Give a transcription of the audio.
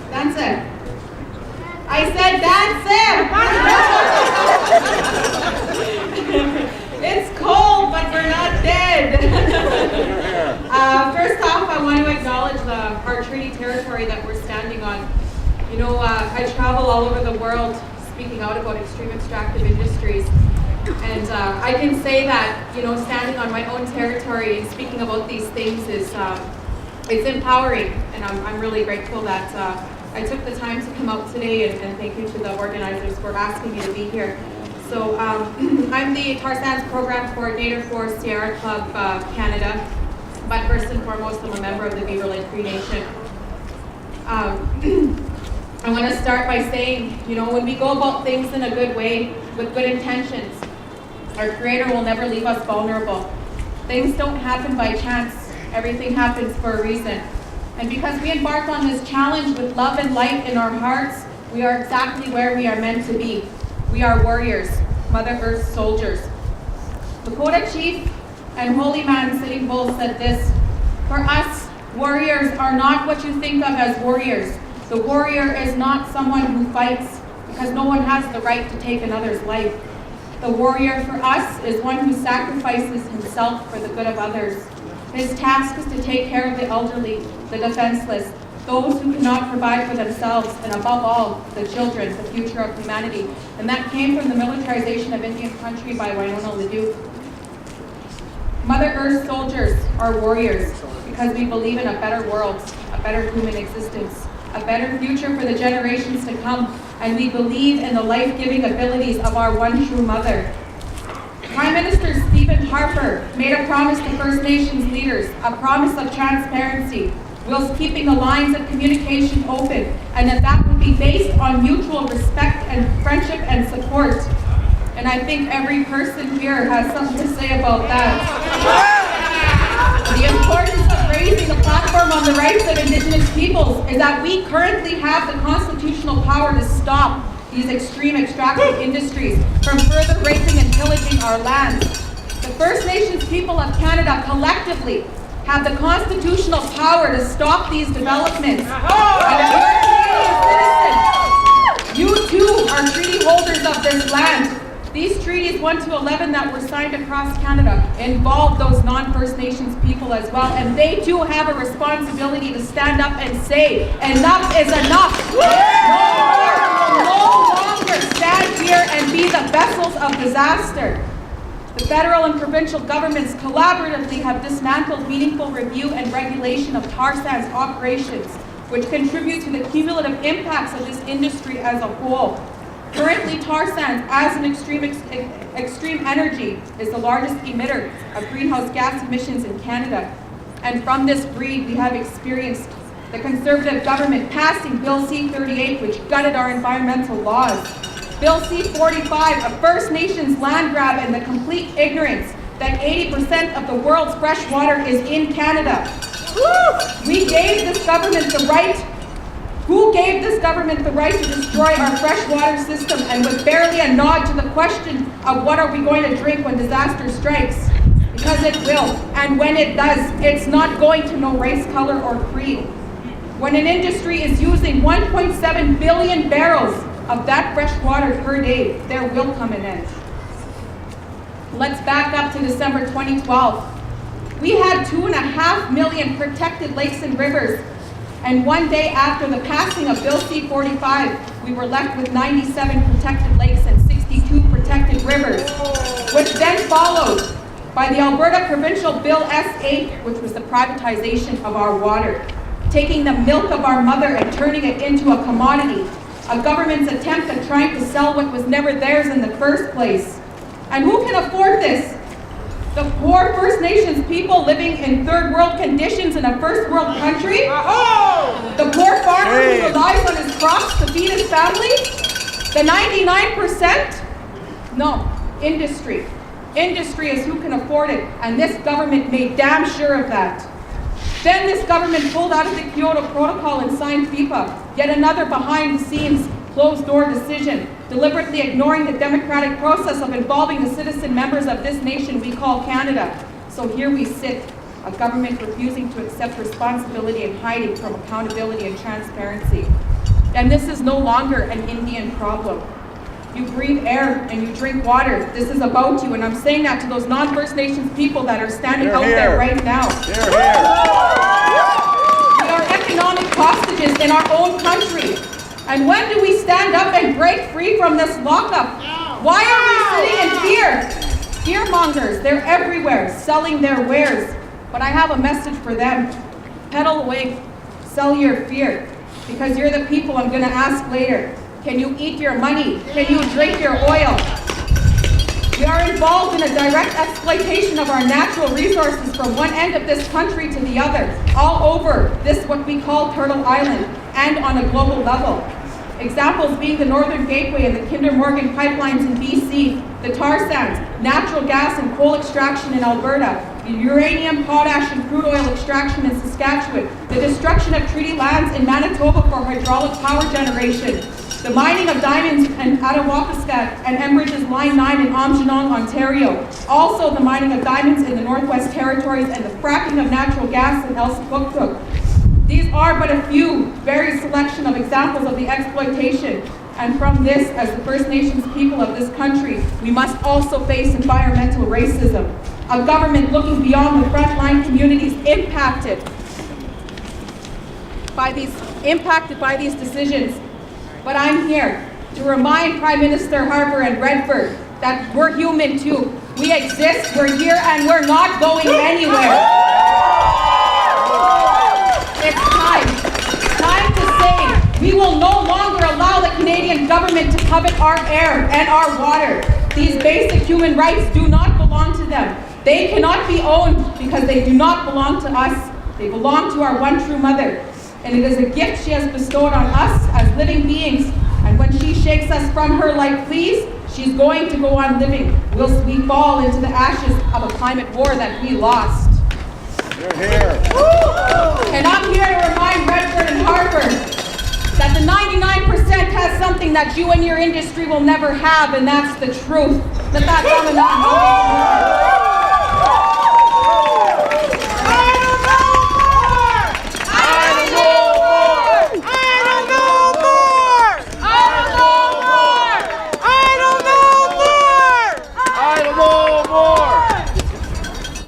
That's it. I said that's it. It's cold, but we're not dead. First off, I want to acknowledge our treaty territory that we're standing on. You know, I travel all over the world speaking out about extreme extractive industries. And I can say that, you know, standing on my own territory and speaking about these things is, it's empowering. And I'm really grateful that I took the time to come out today, and thank you to the organizers for asking me to be here. So I'm the Tar Sands Program Coordinator for Sierra Club Canada, but first and foremost, I'm a member of the Beaver Lake Cree Nation. I want to start by saying, you know, when we go about things in a good way, with good intentions, our Creator will never leave us vulnerable. Things don't happen by chance. Everything happens for a reason. And because we embarked on this challenge with love and light in our hearts, we are exactly where we are meant to be. We are warriors, Mother Earth soldiers. Lakota Chief and Holy Man Sitting Bull said this: for us, warriors are not what you think of as warriors. The warrior is not someone who fights because no one has the right to take another's life. The warrior for us is one who sacrifices himself for the good of others. His task is to take care of the elderly, the defenseless, those who cannot provide for themselves, and above all, the children, the future of humanity. And that came from the militarization of Indian country by Winona LaDuke. Mother Earth soldiers are warriors because we believe in a better world, a better human existence, a better future for the generations to come, and we believe in the life-giving abilities of our one true mother. Prime Minister Stephen Harper made a promise to First Nations leaders, a promise of transparency, whilst keeping the lines of communication open, and that would be based on mutual respect and friendship and support. And I think every person here has something to say about that. The importance of raising the platform on the rights of Indigenous peoples is that we currently have the constitutional power to stop these extreme extractive industries from further raping and pillaging our lands. The First Nations people of Canada collectively have the constitutional power to stop these developments. And if you're a Canadian citizen, you too are treaty holders of this land. These treaties 1 to 11 that were signed across Canada involve those non-First Nations people as well, and they too have a responsibility to stand up and say, enough is enough. No longer stand here and be the vessels of disaster. The federal and provincial governments collaboratively have dismantled meaningful review and regulation of tar sands operations, which contribute to the cumulative impacts of this industry as a whole. Currently, tar sands, as an extreme energy, is the largest emitter of greenhouse gas emissions in Canada. And from this breed, we have experienced the Conservative government passing Bill C-38, which gutted our environmental laws. Bill C-45, a First Nations land grab, and the complete ignorance that 80% of the world's fresh water is in Canada. We gave this government the right. Who gave this government the right to destroy our freshwater system, and with barely a nod to the question of what are we going to drink when disaster strikes? Because it will, and when it does, it's not going to know race, color, or creed. When an industry is using 1.7 billion barrels of that fresh water per day, there will come an end. Let's back up to December 2012. We had 2.5 million protected lakes and rivers. And one day after the passing of Bill C-45, we were left with 97 protected lakes and 62 protected rivers, which then followed by the Alberta Provincial Bill S-8, which was the privatization of our water, taking the milk of our mother and turning it into a commodity, a government's attempt at trying to sell what was never theirs in the first place. And who can afford this? The poor First Nations people living in third world conditions in a first world country? The poor farmer who relies on his crops to feed his family? The 99%? No, industry. Industry is who can afford it, and this government made damn sure of that. Then this government pulled out of the Kyoto Protocol and signed FIPA, yet another behind-the-scenes, closed-door decision, deliberately ignoring the democratic process of involving the citizen members of this nation we call Canada. So here we sit, a government refusing to accept responsibility and hiding from accountability and transparency. And this is no longer an Indian problem. You breathe air and you drink water. This is about you, and I'm saying that to those non-First Nations people that are standing out there right now. We are economic hostages in our own country. And when do we stand up and break free from this lockup? Why are we sitting in fear? Fear-mongers, they're everywhere, selling their wares. But I have a message for them. Pedal away, sell your fear, because you're the people I'm going to ask later. Can you eat your money? Can you drink your oil? We are involved in a direct exploitation of our natural resources from one end of this country to the other, all over this what we call Turtle Island, and on a global level. Examples being the Northern Gateway and the Kinder Morgan pipelines in BC, the tar sands, natural gas and coal extraction in Alberta, the uranium, potash and crude oil extraction in Saskatchewan, the destruction of treaty lands in Manitoba for hydraulic power generation, the mining of diamonds in Attawapiskat and Enbridge's Line 9 in Aamjiwnaang, Ontario. Also the mining of diamonds in the Northwest Territories and the fracking of natural gas in Elsipogtog. These are but a few, very selection of examples of the exploitation. And from this, as the First Nations people of this country, we must also face environmental racism. A government looking beyond the frontline communities impacted by these decisions. But I'm here to remind Prime Minister Harper and Redford that we're human too. We exist, we're here, and we're not going anywhere. It's time to say we will no longer allow the Canadian government to covet our air and our water. These basic human rights do not belong to them. They cannot be owned because they do not belong to us. They belong to our one true mother. And it is a gift she has bestowed on us as living beings. And when she shakes us from her like fleas, she's going to go on living whilst we fall into the ashes of a climate war that we lost. You're here. And I'm here to remind Redford and Harper that the 99% has something that you and your industry will never have, and that's the truth.